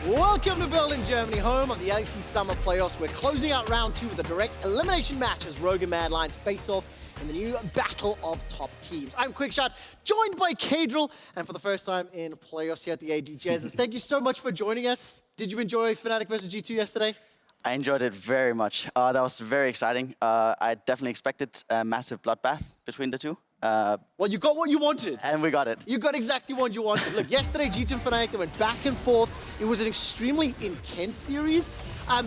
Welcome to Berlin, Germany, home of the LEC Summer Playoffs. We're closing out round 2 with a direct elimination match as Rogue and Mad Lions face off in the new Battle of Top Teams. I'm Quickshot, joined by Caedrel, and for the first time in playoffs here at the AD Jesiz. Thank you so much for joining us. Did you enjoy Fnatic versus G2 yesterday? I enjoyed it very much. That was very exciting. I definitely expected a massive bloodbath between the two. Well, you got what you wanted. And we got it. You got exactly what you wanted. Look, yesterday, G2 and Fnatic, they went back and forth. It was an extremely intense series.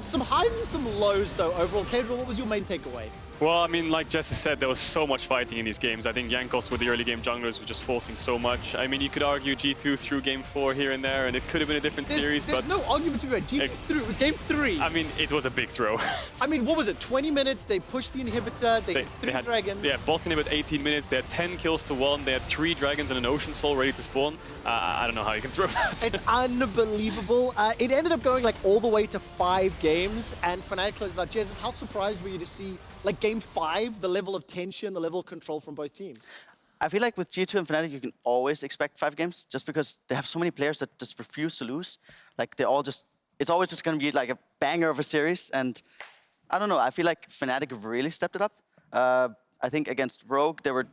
Some highs and some lows, though, overall. Caedrel, what was your main takeaway? Well, I mean, like Jesiz said, there was so much fighting in these games. I think Jankos with the early game junglers were just forcing so much. I mean, you could argue G2 threw game 4 here and there, and it could have been a different series, there's but... no argument to be right. G2 threw. It was game 3. I mean, it was a big throw. I mean, what was it? 20 minutes, they pushed the inhibitor, they had dragons. Yeah, bot inhibit 18 minutes, they had 10 kills to 1, they had 3 dragons and an Ocean Soul ready to spawn. I don't know how you can throw that. It's unbelievable. It ended up going like all the way to 5 games, and Fnatic closed it out. Jesiz, how surprised were you to see like game 5, the level of tension, the level of control from both teams? I feel like with G2 and Fnatic, you can always expect 5 games, just because they have so many players that just refuse to lose. Like they all just, it's always just going to be like a banger of a series, and I don't know. I feel like Fnatic really stepped it up. I think against Rogue, they were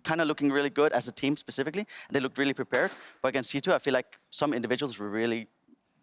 kind of looking really good as a team specifically, and they looked really prepared. But against G2, I feel like some individuals were really,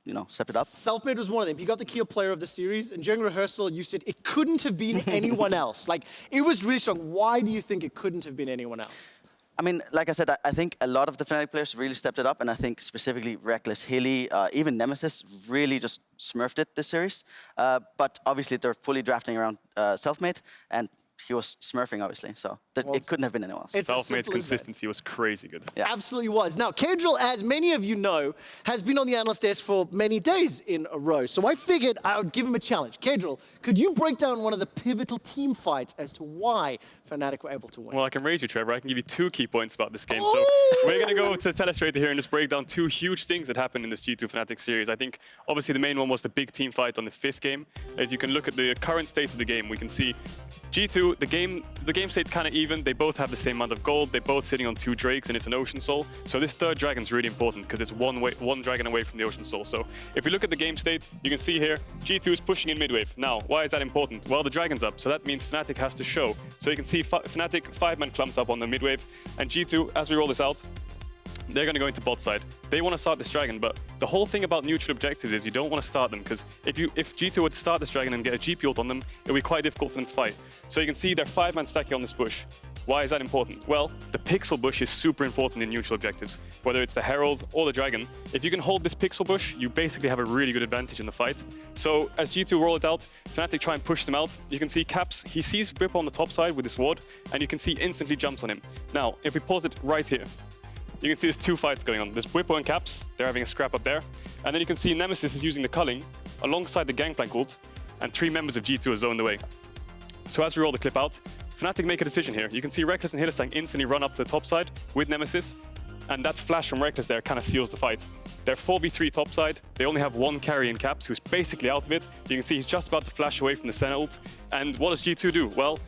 you know, stepped it up. Selfmade was one of them. He got the key player of the series, and during rehearsal, you said it couldn't have been anyone else. Like, it was really strong. Why do you think it couldn't have been anyone else? I mean, like I said, I think a lot of the Fnatic players really stepped it up, and I think specifically Reckless, Hilly, even Nemesis really just smurfed it this series. But obviously, they're fully drafting around Selfmade, and he was smurfing, obviously, so it couldn't have been anyone else. Selfmade's consistency was crazy good. Yeah. Absolutely was. Now, Caedrel, as many of you know, has been on the analyst desk for many days in a row, so I figured I would give him a challenge. Caedrel, could you break down one of the pivotal team fights as to why Fnatic were able to win? Well, I can raise you, Trevor. I can give you 2 key points about this game. So we're going to go to Telestrator here and just break down 2 huge things that happened in this G2 Fnatic series. I think, obviously, the main one was the big team fight on the 5th game. As you can look at the current state of the game, we can see G2, the game state's kind of even. They both have the same amount of gold. They're both sitting on 2 Drakes, and it's an Ocean Soul. So this 3rd dragon's really important because it's one dragon away from the Ocean Soul. So if we look at the game state, you can see here, G2 is pushing in mid-wave. Now, why is that important? Well, the dragon's up, so that means Fnatic has to show. So you can see Fnatic 5-man clumped up on the mid-wave, and G2, as we roll this out, they're going to go into bot side. They want to start this dragon, but the whole thing about neutral objectives is you don't want to start them, because if G2 were to start this dragon and get a GP ult on them, it would be quite difficult for them to fight. So you can see they're 5-man stacking on this bush. Why is that important? Well, the pixel bush is super important in neutral objectives. Whether it's the Herald or the Dragon, if you can hold this pixel bush, you basically have a really good advantage in the fight. So as G2 roll it out, Fnatic try and push them out. You can see Caps, he sees Rip on the top side with his ward, and you can see instantly jumps on him. Now, if we pause it right here, you can see there's 2 fights going on. There's Bwipo and Caps, they're having a scrap up there. And then you can see Nemesis is using the culling alongside the Gangplank ult, and 3 members of G2 are zoned away. So as we roll the clip out, Fnatic make a decision here. You can see Reckless and Hillesang instantly run up to the top side with Nemesis, and that flash from Reckless there kind of seals the fight. They're 4v3 top side. They only have 1 carry in Caps, who's basically out of it. You can see he's just about to flash away from the Senna ult. And what does G2 do? Well,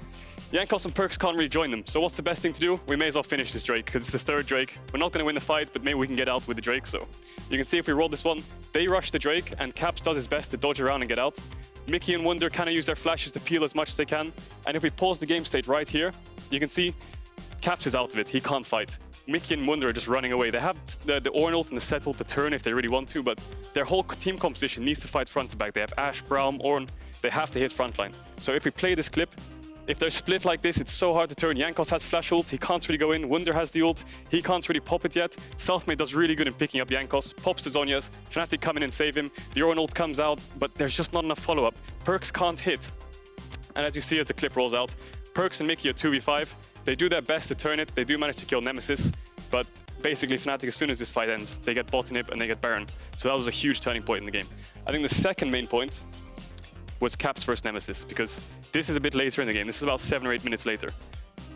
Jankos and Perkz can't really join them. So what's the best thing to do? We may as well finish this Drake, because it's the 3rd Drake. We're not going to win the fight, but maybe we can get out with the Drake. So you can see if we roll this one, they rush the Drake, and Caps does his best to dodge around and get out. Mickey and Wunder kind of use their flashes to peel as much as they can. And if we pause the game state right here, you can see Caps is out of it. He can't fight. Mickey and Wunder are just running away. They have the Ornn ult and the Set ult to turn if they really want to, but their whole team composition needs to fight front to back. They have Ashe, Braum, Ornn. They have to hit frontline. So if we play this clip, if they're split like this, it's so hard to turn. Jankos has flash ult, he can't really go in. Wunder has the ult, he can't really pop it yet. Selfmade does really good in picking up Jankos, pops the Zhonya's, Fnatic come in and save him. The Ornn ult comes out, but there's just not enough follow-up. Perkz can't hit. And as you see as the clip rolls out, Perkz and Mickey are 2v5. They do their best to turn it, they do manage to kill Nemesis, but basically Fnatic, as soon as this fight ends, they get bot inhib and they get Baron. So that was a huge turning point in the game. I think the second main point was Caps versus Nemesis, because this is a bit later in the game. This is about 7 or 8 minutes later.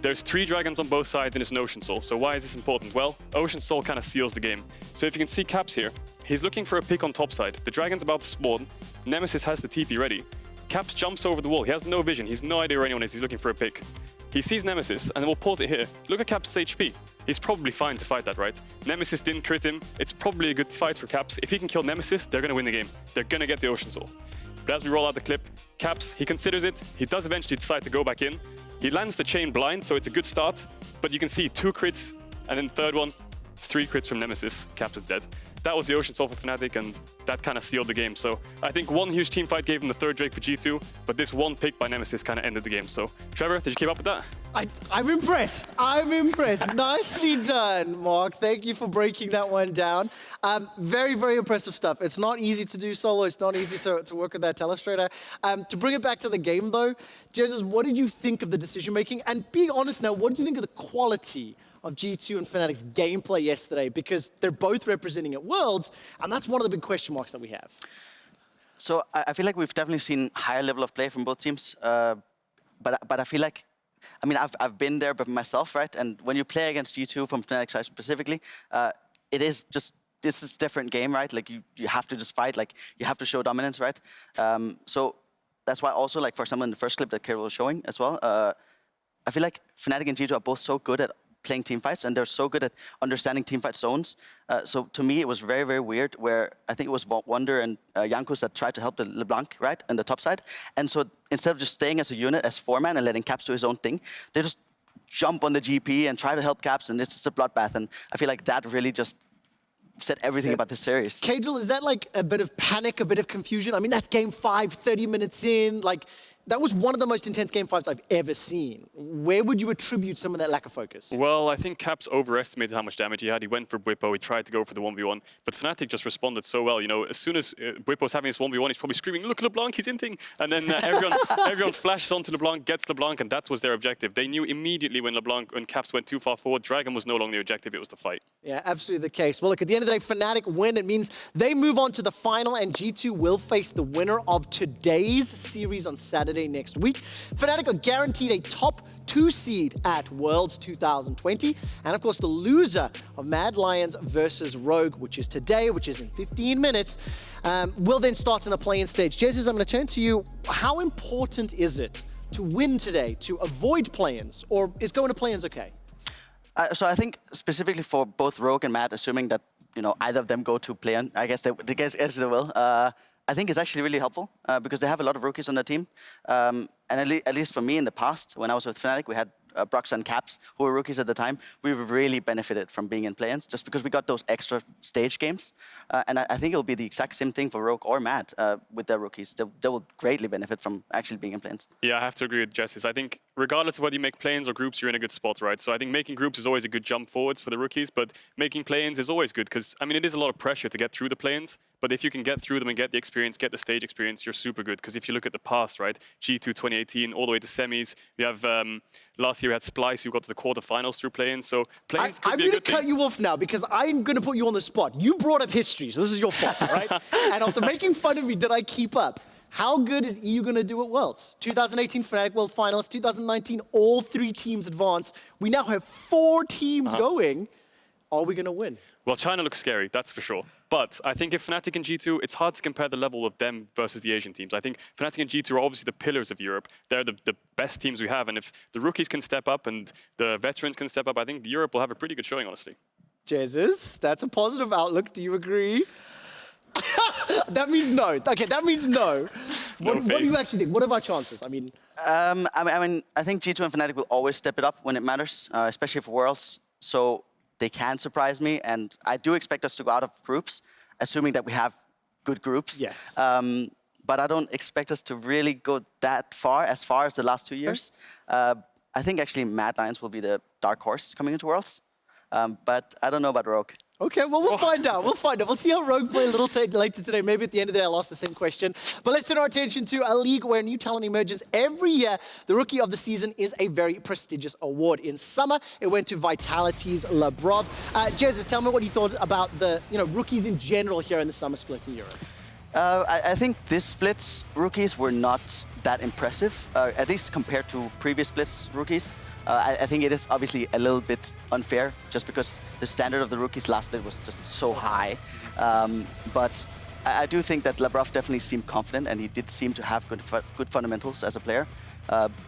There's 3 dragons on both sides and it's an Ocean Soul. So why is this important? Well, Ocean Soul kind of seals the game. So if you can see Caps here, he's looking for a pick on top side. The dragon's about to spawn. Nemesis has the TP ready. Caps jumps over the wall. He has no vision. He's no idea where anyone is. He's looking for a pick. He sees Nemesis, and then we'll pause it here. Look at Caps' HP. He's probably fine to fight that, right? Nemesis didn't crit him. It's probably a good fight for Caps. If he can kill Nemesis, they're going to win the game. They're going to get the Ocean Soul. But as we roll out the clip, Caps, he considers it. He does eventually decide to go back in. He lands the chain blind, so it's a good start. But you can see 2 crits, and then third one, 3 crits from Nemesis. Caps is dead. That was the Ocean Soul for Fnatic, and that kind of sealed the game. So I think one huge team fight gave them the 3rd Drake for G2, but this one pick by Nemesis kind of ended the game. So, Trevor, did you keep up with that? I'm impressed. I'm impressed. Nicely done, Mark. Thank you for breaking that one down. Very, very impressive stuff. It's not easy to do solo. It's not easy to work with that telestrator. To bring it back to the game, though, Jesiz, what did you think of the decision-making? And being honest now, what did you think of the quality of G2 and Fnatic's gameplay yesterday? Because they're both representing at Worlds, and that's one of the big question marks that we have. So I feel like we've definitely seen higher level of play from both teams. But I feel like, I mean, I've been there but myself, right? And when you play against G2 from Fnatic side specifically, it is just, this is a different game, right? Like you have to just fight, like you have to show dominance, right? So that's why also, like for example, in the first clip that Caedrel was showing as well, I feel like Fnatic and G2 are both so good at playing team fights, and they're so good at understanding team fight zones. So to me, it was very, very weird where I think it was Wonder and Jankus that tried to help the LeBlanc, right, on the top side. And so instead of just staying as a unit, as 4-man, and letting Caps do his own thing, they just jump on the GP and try to help Caps, and it's just a bloodbath. And I feel like that really just said everything about this series. Caedrel, is that like a bit of panic, a bit of confusion? I mean, that's game 5, 30 minutes in. Like, that was one of the most intense game 5s I've ever seen. Where would you attribute some of that lack of focus? Well, I think Caps overestimated how much damage he had. He went for Bwipo, he tried to go for the 1v1, but Fnatic just responded so well. You know, as soon as Bwipo's having this 1v1, he's probably screaming, look, LeBlanc, he's inting. And then everyone flashes onto LeBlanc, gets LeBlanc, and that was their objective. They knew immediately when Caps went too far forward, Dragon was no longer the objective, it was the fight. Yeah, absolutely the case. Well, look, at the end of the day, Fnatic win. It means they move on to the final, and G2 will face the winner of today's series on Saturday next week. Fnatic are guaranteed a top 2 seed at Worlds 2020. And of course, the loser of Mad Lions versus Rogue, which is today, which is in 15 minutes, will then start in the play-in stage. Jesiz, I'm going to turn to you. How important is it to win today, to avoid play-ins, or is going to play-ins okay? So I think specifically for both Rogue and Mad, assuming that, you know, either of them go to play-in, I guess they will. I think it's actually really helpful because they have a lot of rookies on their team. And at least for me in the past, when I was with Fnatic, we had Brox and Caps, who were rookies at the time. We've really benefited from being in play-ins just because we got those extra stage games. And I think it'll be the exact same thing for Rogue or Mad with their rookies. They will greatly benefit from actually being in play-ins. Yeah, I have to agree with Jesiz. I think regardless of whether you make play-ins or groups, you're in a good spot, right? So I think making groups is always a good jump forwards for the rookies, but making play-ins is always good because, I mean, it is a lot of pressure to get through the play-ins. But if you can get through them and get the experience, get the stage experience, you're super good. Because if you look at the past, right, G2 2018, all the way to semis, we have, last year we had Splice who got to the quarterfinals through play-ins. So play-ins could be a good thing. I'm going to cut you off now because I'm going to put you on the spot. You brought up history, so this is your fault, right? And after making fun of me, did I keep up? How good is EU going to do at Worlds? 2018 Fnatic World Finals, 2019, all 3 teams advance. We now have 4 teams going. Are we going to win? Well, China looks scary, that's for sure. But I think if Fnatic and G2, it's hard to compare the level of them versus the Asian teams. I think Fnatic and G2 are obviously the pillars of Europe. They're the best teams we have. And if the rookies can step up and the veterans can step up, I think Europe will have a pretty good showing, honestly. Jesiz, that's a positive outlook. Do you agree? That means no. Okay, that means no. What do you actually think? What are our chances? I mean, I think G2 and Fnatic will always step it up when it matters, especially for Worlds. So they can surprise me, and I do expect us to go out of groups, assuming that we have good groups. Yes. But I don't expect us to really go that far as the last 2 years. I think actually Mad Lions will be the dark horse coming into Worlds. But I don't know about Rogue. Okay, well, we'll find out. We'll find out. We'll see how Rogue play a little later today. Maybe at the end of the day, I'll ask the same question. But let's turn our attention to a league where new talent emerges every year. The Rookie of the Season is a very prestigious award. In summer, it went to Vitality's Labrov. Jesiz, tell me what you thought about the rookies in general here in the summer split in Europe. I think this split's rookies were not that impressive, at least compared to previous splits rookies. I think it is obviously a little bit unfair, just because the standard of the rookies last split was just so high. But I do think that Labrov definitely seemed confident, and he did seem to have good fundamentals as a player.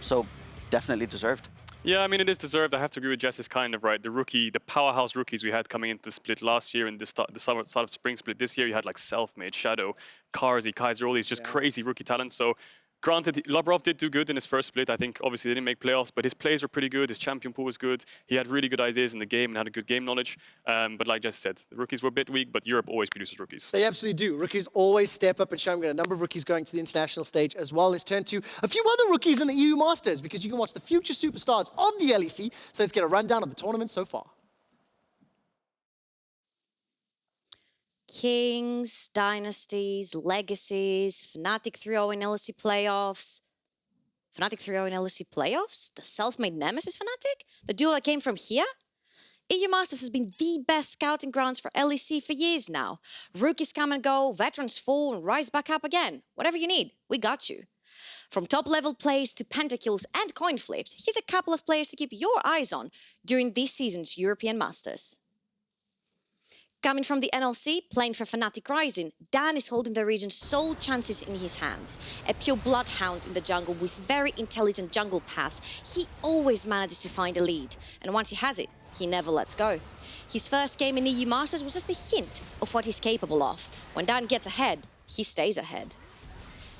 So definitely deserved. Yeah, I mean, it is deserved. I have to agree with Jess, is kind of right. The powerhouse rookies we had coming into the split last year and the start of spring split this year, you had like Selfmade, Shadow, Carzzy, Kaiser, all these just crazy rookie talents. So granted, Labrov did do good in his first split. I think obviously they didn't make playoffs, but his plays were pretty good. His champion pool was good. He had really good ideas in the game and had a good game knowledge. But like Jess said, the rookies were a bit weak, but Europe always produces rookies. They absolutely do. Rookies always step up and show. We've got a number of rookies going to the international stage as well. Let's turn to a few other rookies in the EU Masters, because you can watch the future superstars of the LEC. So let's get a rundown of the tournament so far. Kings, Dynasties, Legacies, Fnatic 3-0 in LEC playoffs. Fnatic 3-0 in LEC playoffs? The self-made nemesis Fnatic? The duo that came from here? EU Masters has been the best scouting grounds for LEC for years now. Rookies come and go, veterans fall and rise back up again. Whatever you need, we got you. From top-level plays to pentakills and coin flips, here's a couple of players to keep your eyes on during this season's European Masters. Coming from the NLC, playing for Fnatic Rising, Dan is holding the region's sole chances in his hands. A pure bloodhound in the jungle with very intelligent jungle paths, he always manages to find a lead. And once he has it, he never lets go. His first game in EU Masters was just a hint of what he's capable of. When Dan gets ahead, he stays ahead.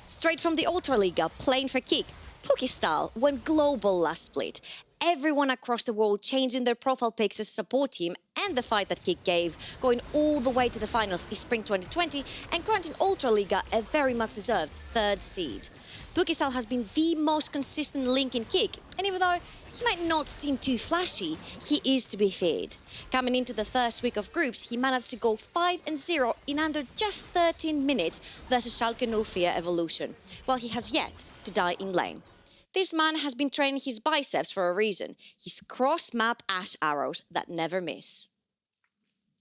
Straight from the Ultra Liga, playing for Kick, Pukistyle went global last split. Everyone across the world changing their profile pics as a support team, and the fight that Kick gave, going all the way to the finals in Spring 2020 and granting Ultra Liga a very much deserved third seed. Pukistyle has been the most consistent link in Kick, and even though he might not seem too flashy, he is to be feared. Coming into the first week of groups, he managed to go 5-0 in under just 13 minutes versus Schalke 04 Evolution, while he has yet to die in lane. This man has been training his biceps for a reason. His cross-map ash arrows that never miss.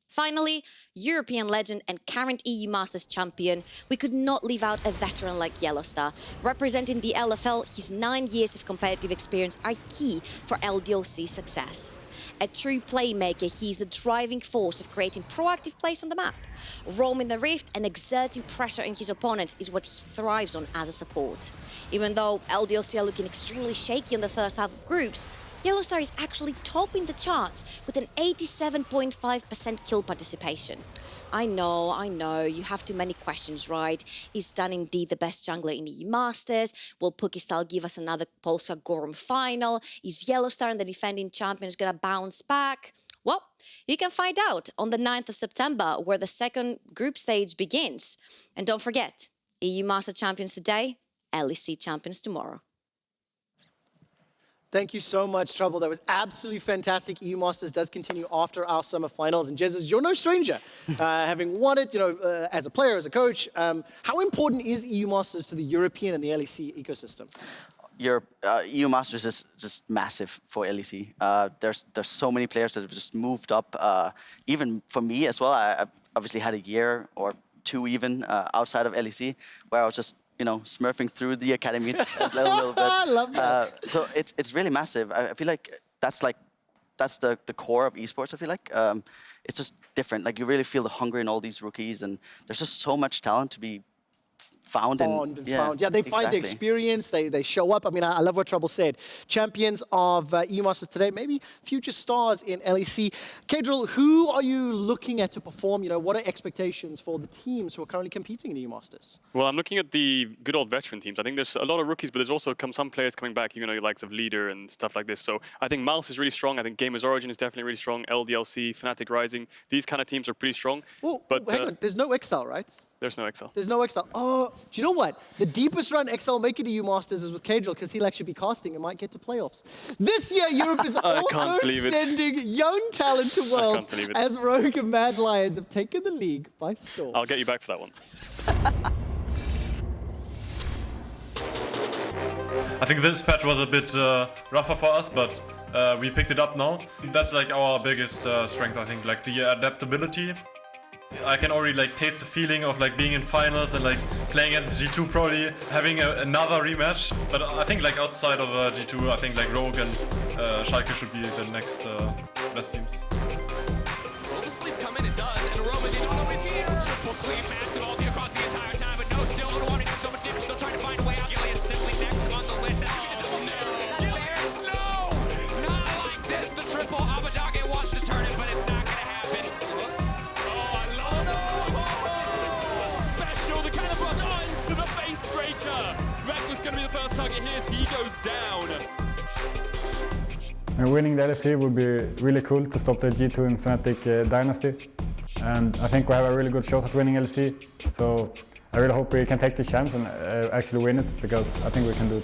Finally, European legend and current EU Masters champion, we could not leave out a veteran like Yellowstar. Representing the LFL, his 9 years of competitive experience are key for LDLC's success. A true playmaker, he's the driving force of creating proactive plays on the map. Roaming the rift and exerting pressure on his opponents is what he thrives on as a support. Even though LDLC are looking extremely shaky in the first half of groups, Yellowstar is actually topping the charts with an 87.5% kill participation. I know, you have too many questions, right? Is Dan indeed the best jungler in the EU Masters? Will Pukistyle give us another Polska Gorum final? Is Yellowstar and the defending champions gonna bounce back? Well, you can find out on the 9th of September, where the second group stage begins. And don't forget, EU Master champions today, LEC champions tomorrow. Thank you so much, Trouble. That was absolutely fantastic. EU Masters does continue after our summer finals. And Jesiz, you're no stranger. Having won it, as a player, as a coach, how important is EU Masters to the European and the LEC ecosystem? Your EU Masters is just massive for LEC. There's so many players that have just moved up. Even for me as well, I obviously had a year or two even outside of LEC where I was just smurfing through the academy a little bit. I love that. So it's really massive. I feel like that's the core of esports. I feel like it's just different. Like you really feel the hunger in all these rookies, and there's just so much talent to be found. Yeah, they find the experience, they show up. I mean, I love what Trouble said. Champions of EU Masters today, maybe future stars in LEC. Caedrel, who are you looking at to perform? What are expectations for the teams who are currently competing in EU Masters? Well, I'm looking at the good old veteran teams. I think there's a lot of rookies, but there's also some players coming back, your likes of Leader and stuff like this. So I think Mouse is really strong. I think Gamers Origin is definitely really strong. LDLC, Fnatic Rising, these kind of teams are pretty strong. Well, hang on, there's no Exile, right? There's no XL. There's no XL. Oh, do you know what? The deepest run XL make it to you Masters is with Caedrel because he'll actually be casting and might get to playoffs. This year, Europe is also sending young talent to Worlds as Rogue and Mad Lions have taken the league by storm. I'll get you back for that one. I think this patch was a bit rougher for us, but we picked it up now. That's like our biggest strength, I think, like the adaptability. I can already like taste the feeling of like being in finals and like playing against G2, probably having another rematch. But I think like outside of G2, I think like Rogue and Schalke should be the next best teams. Well, the sleep come in, it does, and Roman, they don't know he's here. Triple sleep, massive ulti across the entire time, but no, still don't want to do so much damage, still trying to find a way out. Gilly is simply next on the list. There's no! Not like this, the triple Abadage wants to turn it, but it's not gonna happen. Oh, I love it! Special, the kind of rush onto the face breaker. Reckless gonna be the first target here as he goes down. And winning the LEC would be really cool to stop the G2 and Fnatic dynasty. And I think we have a really good shot at winning LEC. So I really hope we can take this chance and actually win it, because I think we can do it.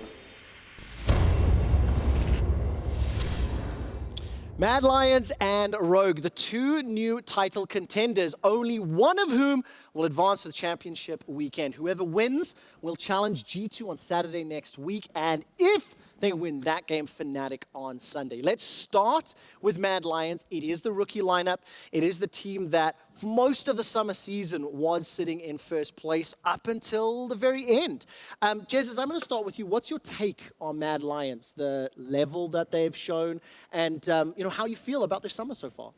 Mad Lions and Rogue, the two new title contenders, only one of whom will advance to the championship weekend. Whoever wins will challenge G2 on Saturday next week, and if they win that game, Fnatic on Sunday. Let's start with Mad Lions. It is the rookie lineup. It is the team that for most of the summer season was sitting in first place up until the very end. Jesiz, I'm going to start with you. What's your take on Mad Lions, the level that they've shown, and how you feel about their summer so far?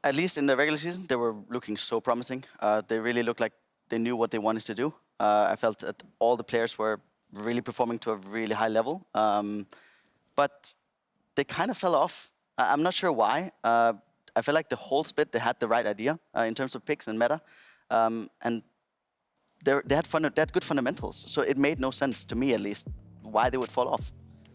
At least in the regular season, they were looking so promising. They really looked like they knew what they wanted to do. I felt that all the players were really performing to a really high level. But they kind of fell off. I'm not sure why. I feel like the whole split, they had the right idea in terms of picks and meta. And they had good fundamentals. So it made no sense, to me at least, why they would fall off.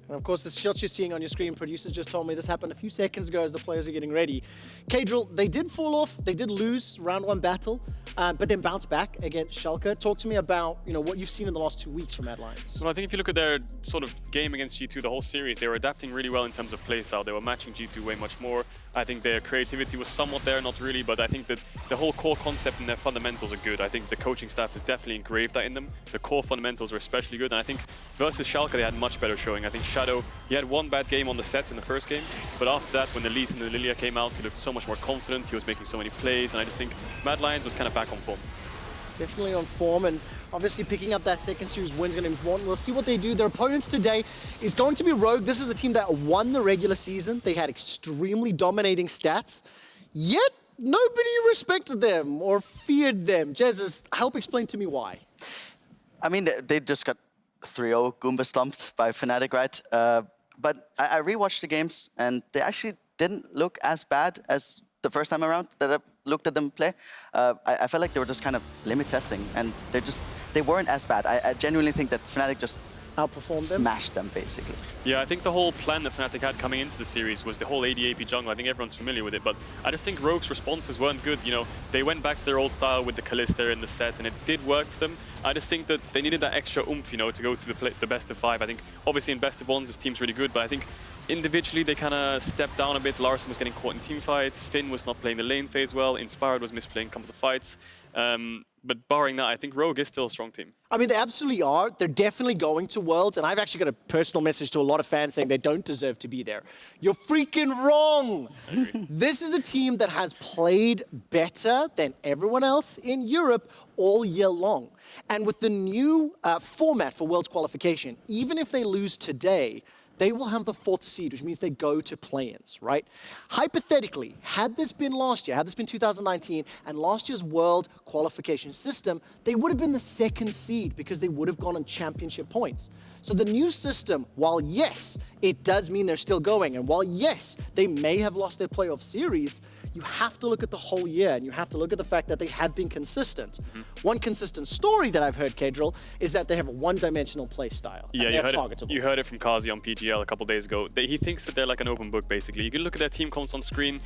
And of course, the shots you're seeing on your screen, producers just told me this happened a few seconds ago as the players are getting ready. Caedrel, they did fall off. They did lose round one battle, but then bounce back against Schalke. Talk to me about what you've seen in the last 2 weeks from Mad Lions. Well, I think if you look at their sort of game against G2, the whole series, they were adapting really well in terms of playstyle. They were matching G2 way much more. I think their creativity was somewhat there, not really, but I think that the whole core concept and their fundamentals are good. I think the coaching staff has definitely engraved that in them. The core fundamentals are especially good, and I think versus Schalke, they had much better showing. I think Shadow, he had one bad game on the set in the first game, but after that, when the Elise and the Lilia came out, he looked so much more confident, he was making so many plays, and I just think Mad Lions was kind of back on form. Definitely on form, and obviously picking up that second series win is going to be important. We'll see what they do. Their opponents today is going to be Rogue. This is the team that won the regular season. They had extremely dominating stats, yet nobody respected them or feared them. Jesiz, help explain to me why. I mean, they just got 3-0 Goomba stomped by Fnatic, right? But I rewatched the games, and they actually didn't look as bad as the first time around that I looked at them play. I felt like they were just kind of limit testing, and they weren't as bad. I genuinely think that Fnatic just outperformed them, smashed them, basically. Yeah, I think the whole plan that Fnatic had coming into the series was the whole AD AP jungle. I think everyone's familiar with it, but I just think Rogue's responses weren't good. They went back to their old style with the Kalista in the set, and it did work for them. I just think that they needed that extra oomph, to go to the best of 5. I think obviously in best of 1s, this team's really good, but I think individually they kind of stepped down a bit. Larson was getting caught in team fights. Finn was not playing the lane phase well. Inspired was misplaying a couple of fights. But barring that, I think Rogue is still a strong team. I mean, they absolutely are. They're definitely going to Worlds, and I've actually got a personal message to a lot of fans saying they don't deserve to be there. You're freaking wrong! This is a team that has played better than everyone else in Europe all year long. And with the new format for Worlds qualification, even if they lose today, they will have the 4th seed, which means they go to play-ins, right? Hypothetically, had this been last year, had this been 2019, and last year's world qualification system, they would have been the 2nd seed because they would have gone on championship points. So the new system, while yes, it does mean they're still going, and while yes, they may have lost their playoff series, you have to look at the whole year, and you have to look at the fact that they have been consistent. One consistent story that I've heard, Caedrel, is that they have a one-dimensional play style. Yeah, you heard it from Kazi on PGL a couple days ago. He thinks that they're like an open book, basically. You can look at their team comps on screen.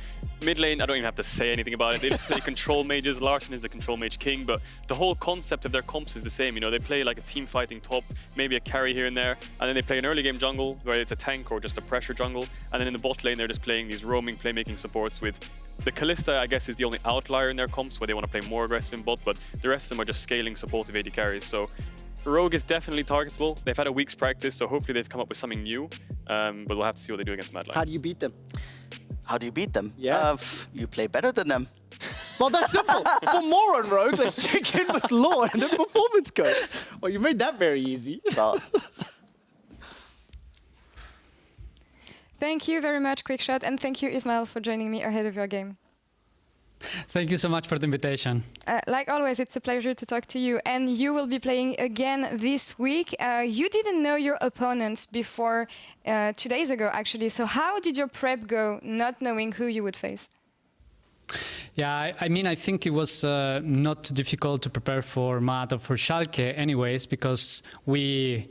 Mid lane, I don't even have to say anything about it. They just play control mages. Larsen is the control mage king, but the whole concept of their comps is the same. You know, they play like a team fighting top, maybe a carry here and there, and then they play an early game jungle where it's a tank or just a pressure jungle, and then in the bot lane they're just playing these roaming playmaking supports with the Kalista, I guess, is the only outlier in their comps where they want to play more aggressive in bot, but the rest of them are just scaling supportive AD carries. So Rogue is definitely targetable. They've had a week's practice, so hopefully they've come up with something new, but we'll have to see what they do against Mad Lions. How do you beat them? How do you beat them? Yeah. You play better than them. Well, that's simple. For more on Rogue, let's check in with Laure and the performance coach. Well, you made that very easy. Well, Thank you very much, Quickshot, and thank you, Ismael, for joining me ahead of your game. Thank you so much for the invitation. Like always, it's a pleasure to talk to you. And you will be playing again this week. You didn't know your opponents before 2 days ago, actually. So how did your prep go, not knowing who you would face? Yeah, I mean, I think it was not too difficult to prepare for Matt or for Schalke anyways, because we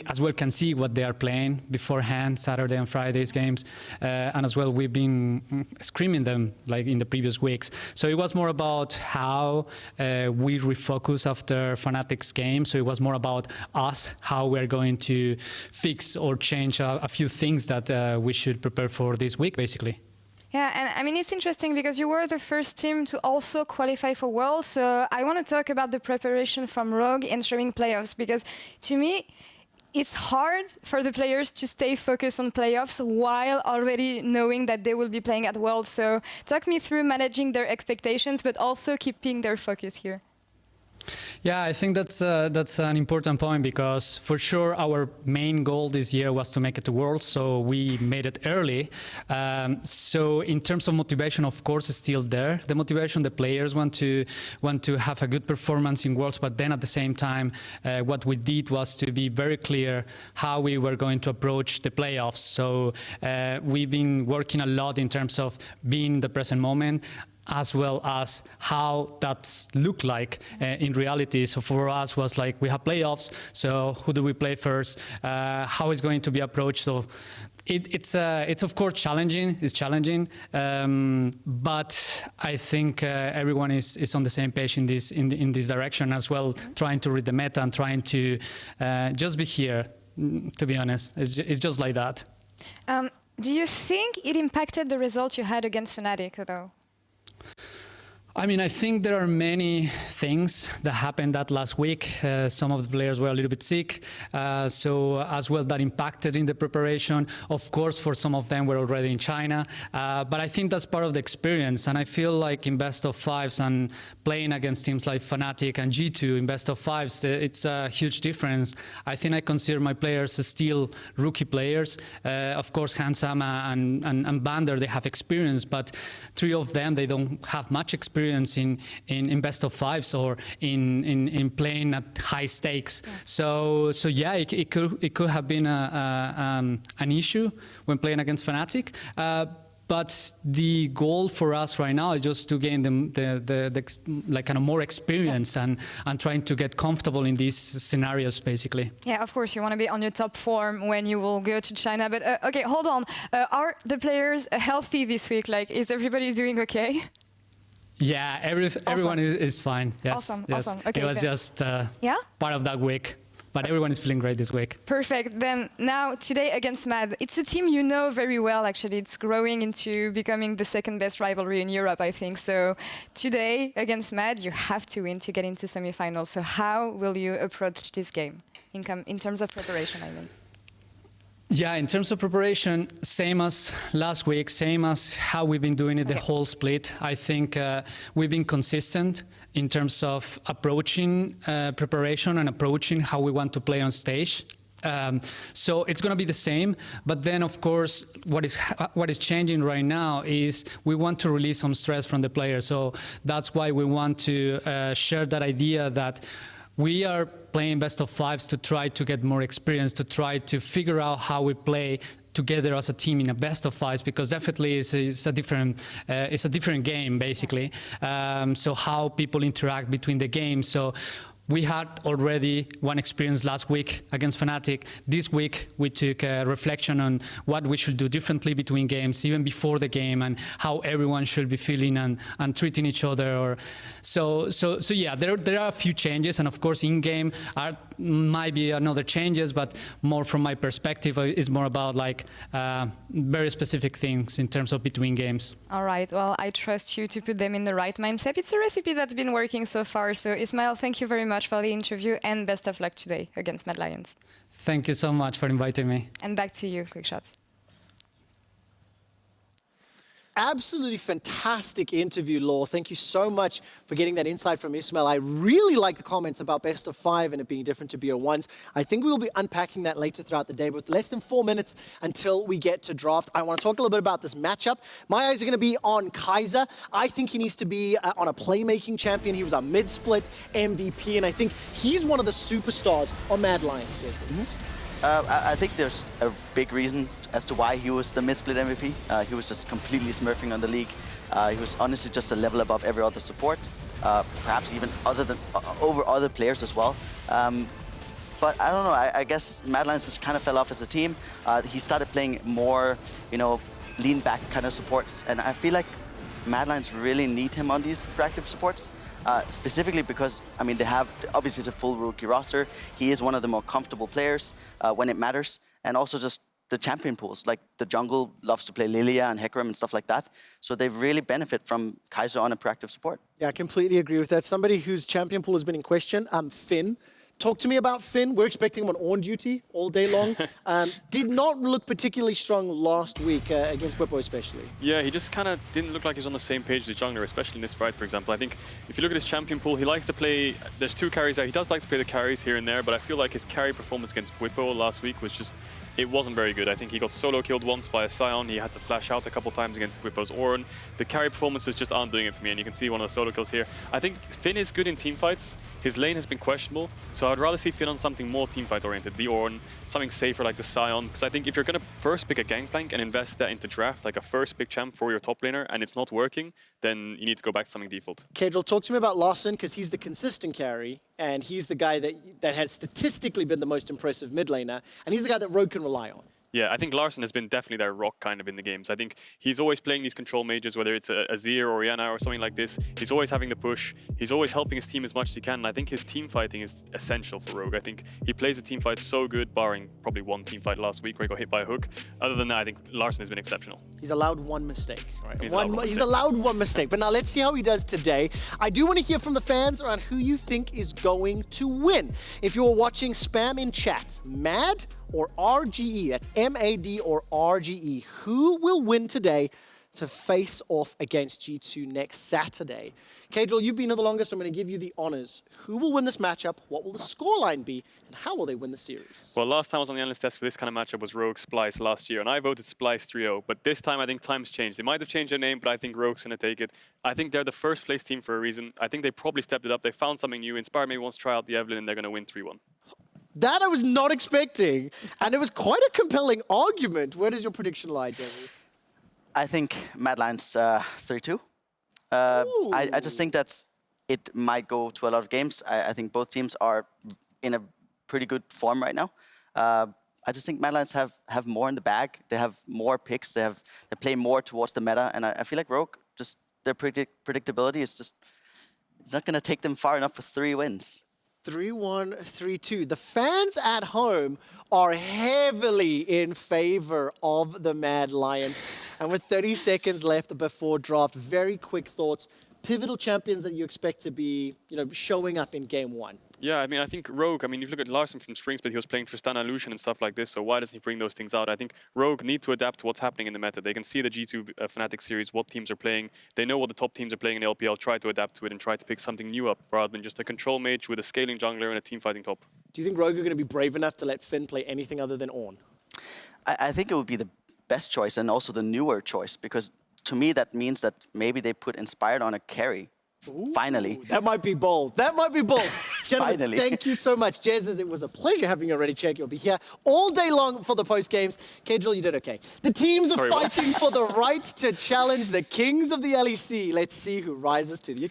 as well can see what they are playing beforehand, Saturday and Friday's games. And as well, we've been screaming them like in the previous weeks. So it was more about how we refocus after Fnatic's game. So it was more about us, how we're going to fix or change a few things that we should prepare for this week, basically. Yeah, and I mean, it's interesting because you were the first team to also qualify for Worlds. So I want to talk about the preparation from Rogue entering playoffs, because to me, it's hard for the players to stay focused on playoffs while already knowing that they will be playing at Worlds. So talk me through managing their expectations, but also keeping their focus here. Yeah, I think that's an important point, because for sure our main goal this year was to make it to Worlds, so we made it early. So in terms of motivation, of course, it's still there. The motivation, the players want to have a good performance in Worlds, but then at the same time, what we did was to be very clear how we were going to approach the playoffs. So we've been working a lot in terms of being the present moment, as well as how that looked like in reality. So for us was like, we have playoffs, so who do we play first? How is going to be approached? So it's of course challenging. It's challenging, but I think everyone is on the same page in this direction as well, trying to read the meta and trying to just be here. To be honest, it's just like that. Do you think it impacted the result you had against Fnatic, though? I mean, I think there are many things that happened that last week. Some of the players were a little bit sick, so as well that impacted in the preparation. Of course, for some of them, we're already in China, but I think that's part of the experience. And I feel like in best of fives and playing against teams like Fnatic and G2 in best of fives, it's a huge difference. I think I consider my players still rookie players. Of course, Handsam and Bander, they have experience, but three of them, they don't have much experience in best of fives or in playing at high stakes. Yeah. So yeah, it could have been an issue when playing against Fnatic. But the goal for us right now is just to gain the like kind of more experience and trying to get comfortable in these scenarios, basically. Yeah, of course, you want to be on your top form when you will go to China. But okay, hold on. Are the players healthy this week? Like, is everybody doing okay? Yeah, everyone is fine. Yes, awesome, yes. awesome. Okay, it was just part of that week. But everyone is feeling great this week. Perfect. Then now, today against Mad, it's a team you know very well, actually. It's growing into becoming the second best rivalry in Europe, I think. So today against Mad, you have to win to get into semifinals. So how will you approach this game in terms of preparation, I mean? Yeah, in terms of preparation, same as last week, same as how we've been doing it the whole split. I think we've been consistent in terms of approaching preparation and approaching how we want to play on stage. So it's going to be the same, but then of course what is changing right now is we want to release some stress from the players. So that's why we want to share that idea that we are playing best of fives to try to get more experience, to try to figure out how we play together as a team in a best of fives, because definitely it's a different game basically. So how people interact between the games. So we had already one experience last week against Fnatic. This week, we took a reflection on what we should do differently between games, even before the game, and how everyone should be feeling and treating each other. So yeah, there are a few changes, and of course, in-game might be another changes, but more from my perspective, is more about like very specific things in terms of between games. All right, well, I trust you to put them in the right mindset. It's a recipe that's been working so far. So Ismael, thank you very much for the interview and best of luck today against Mad Lions. Thank you so much for inviting me. And back to you, Quickshot. Absolutely fantastic interview, Laure. Thank you so much for getting that insight from Ismael. I really like the comments about best of 5 and it being different to BO1s. I think we'll be unpacking that later throughout the day, but with less than 4 minutes until we get to draft, I want to talk a little bit about this matchup. My eyes are going to be on Kaiser. I think he needs to be on a playmaking champion. He was our mid-split MVP, and I think he's one of the superstars on Mad Lions, Jesiz. I think there's a big reason as to why he was the mid-split MVP. He was just completely smurfing on the league. He was honestly just a level above every other support, perhaps even over other players as well. But I don't know, I guess Mad Lions just kind of fell off as a team. He started playing more, lean back kind of supports, and I feel like Mad Lions really need him on these proactive supports. Specifically because, they have, obviously it's a full rookie roster. He is one of the more comfortable players when it matters. And also just the champion pools, like the jungle loves to play Lilia and Hecarim and stuff like that. So they really benefit from Kaiser on a proactive support. Yeah, I completely agree with that. Somebody whose champion pool has been in question, Finn. Talk to me about Finn. We're expecting him on Ornn duty all day long. Did not look particularly strong last week against Bwipo especially. Yeah, he just kind of didn't look like he's on the same page as the jungler, especially in this fight, for example. I think if you look at his champion pool, he likes to play, there's 2 carries there. He does like to play the carries here and there, but I feel like his carry performance against Bwipo last week was just, it wasn't very good. I think he got solo killed once by a Sion. He had to flash out a couple times against Bwipo's Ornn. The carry performances just aren't doing it for me, and you can see one of the solo kills here. I think Finn is good in team fights. His lane has been questionable, so I'd rather see Finn on something more teamfight oriented, the Ornn, something safer like the Sion, because I think if you're going to first pick a Gangplank and invest that into draft, like a first pick champ for your top laner, and it's not working, then you need to go back to something default. Caedrel, talk to me about Larson, because he's the consistent carry, and he's the guy that has statistically been the most impressive mid laner, and he's the guy that Rogue can rely on. Yeah, I think Larson has been definitely their rock kind of in the games. I think he's always playing these control mages, whether it's a Azir or Orianna or something like this. He's always having the push. He's always helping his team as much as he can. And I think his team fighting is essential for Rogue. I think he plays the team fight so good, barring probably one team fight last week where he got hit by a hook. Other than that, I think Larson has been exceptional. He's allowed one mistake. Right? He's allowed one mistake. But now let's see how he does today. I do want to hear from the fans around who you think is going to win. If you're watching, spam in chat. Mad or RGE? That's MAD or RGE. Who will win today to face off against G2 next Saturday? Caedrel, you've been here the longest, so I'm going to give you the honors. Who will win this matchup? What will the scoreline be? And how will they win the series? Well, last time I was on the analyst test for this kind of matchup was Rogue Splice last year, and I voted Splice 3-0. But this time, I think times changed. They might have changed their name, but I think Rogue's going to take it. I think they're the first place team for a reason. I think they probably stepped it up. They found something new. Inspired maybe wants to try out the Evelyn, and they're going to win 3-1. That I was not expecting, and it was quite a compelling argument. Where does your prediction lie, Jesiz? I think Mad Lions 3-2. I just think that it might go to a lot of games. I think both teams are in a pretty good form right now. I just think Mad Lions have more in the bag. They have more picks. They play more towards the meta, and I feel like Rogue, just their predictability is just, it's not going to take them far enough for 3 wins. 3-1, 3-2. The fans at home are heavily in favor of the Mad Lions. And with 30 seconds left before draft, very quick thoughts. Pivotal champions that you expect to be, showing up in game 1. Yeah, I think Rogue, if you look at Larson from Spring Split, he was playing Tristana Lucian and stuff like this, so why doesn't he bring those things out? I think Rogue need to adapt to what's happening in the meta. They can see the G2 Fnatic series, what teams are playing. They know what the top teams are playing in LPL, try to adapt to it and try to pick something new up rather than just a control mage with a scaling jungler and a team fighting top. Do you think Rogue are going to be brave enough to let Finn play anything other than Ornn? I think it would be the best choice and also the newer choice, because to me that means that maybe they put Inspired on a carry. Ooh, finally. That might be bold. That might be bold. Gentlemen, Finally. Thank you so much. Jesiz, it was a pleasure having you already. Check. You'll be here all day long for the post-games. Caedrel, you did okay. The teams are fighting for the right to challenge the kings of the LEC. Let's see who rises to the occasion.